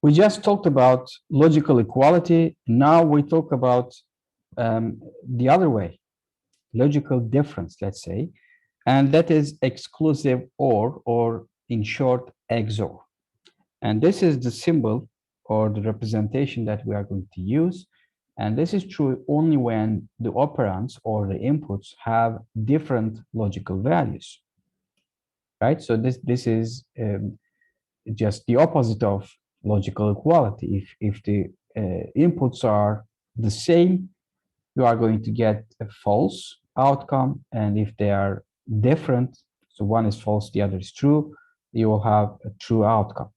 We just talked about logical equality. Now we talk about the other way, logical difference, let's say, and that is exclusive or in short, XOR. And this is the symbol or the representation that we are going to use. And this is true only when the operands or the inputs have different logical values, right? So this is just the opposite of logical equality. If the inputs are the same, you are going to get a false outcome. And if they are different, so one is false, the other is true, you will have a true outcome.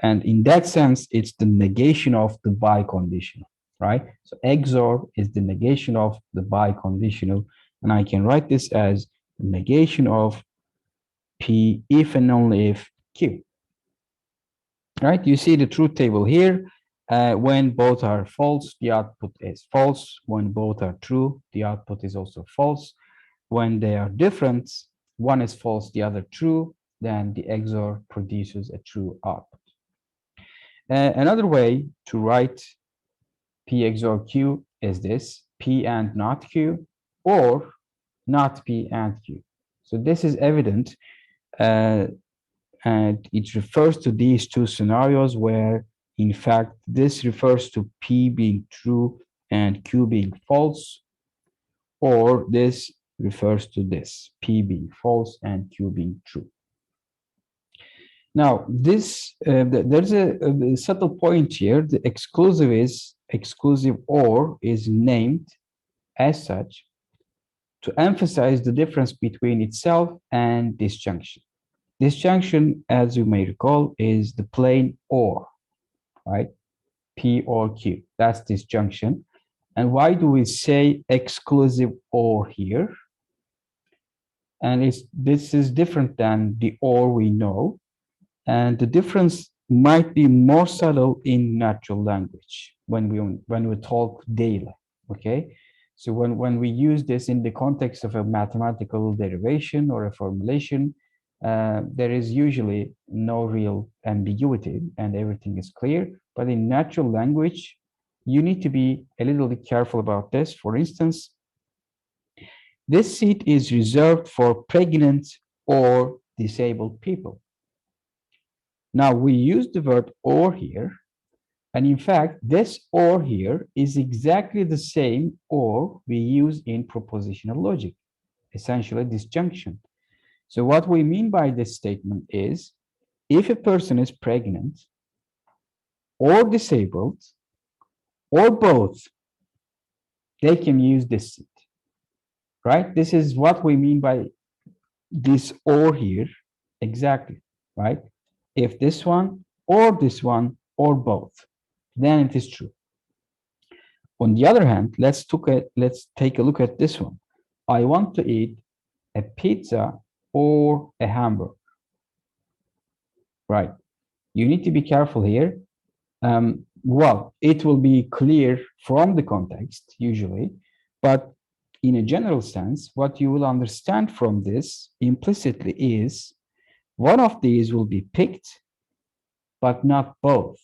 And in that sense, it's the negation of the biconditional, right? So XOR is the negation of the biconditional. And I can write this as the negation of P if and only if Q. Right? You see the truth table here. When both are false, the output is false. When both are true, the output is also false. When they are different, one is false, the other true, then the XOR produces a true output. Another way to write P XOR Q is this: P and not Q, or not P and Q. So this is evident, and it refers to these two scenarios where, in fact, this refers to P being true and Q being false, or this refers to this, P being false and Q being true. Now, this there's a subtle point here. The exclusive OR is named as such to emphasize the difference between itself and disjunction. Disjunction, as you may recall, is the plain OR, right? P or Q, that's disjunction. And why do we say exclusive OR here? And this is different than the OR we know. And the difference might be more subtle in natural language when we talk daily, okay? So when we use this in the context of a mathematical derivation or a formulation, there is usually no real ambiguity and everything is clear. But in natural language, you need to be a little bit careful about this. For instance, this seat is reserved for pregnant or disabled people. Now we use the word or here, and in fact, this or here is exactly the same or we use in propositional logic, essentially disjunction. So what we mean by this statement is, if a person is pregnant or disabled or both, they can use this seat, right? This is what we mean by this or here, exactly, right? If this one or both, then it is true. On the other hand, let's take a look at this one. I want to eat a pizza or a hamburger, right? You need to be careful here. Well, it will be clear from the context usually, but in a general sense, what you will understand from this implicitly is one of these will be picked, but not both.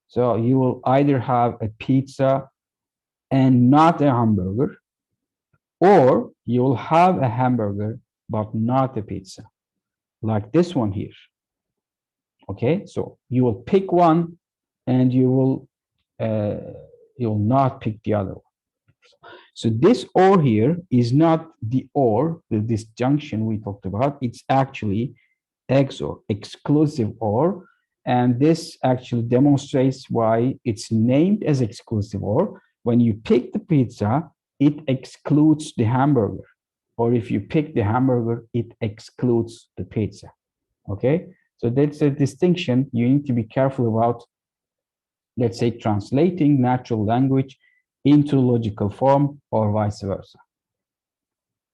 So you will either have a pizza and not a hamburger, or you will have a hamburger, but not a pizza, like this one here. Okay, so you will pick one and you will not pick the other one. So this or here is not the or, the disjunction we talked about. It's actually XOR, exclusive OR, and this actually demonstrates why it's named as exclusive OR. When you pick the pizza, it excludes the hamburger, or if you pick the hamburger, it excludes the pizza. Okay, so that's a distinction you need to be careful about, let's say, translating natural language into logical form or vice versa.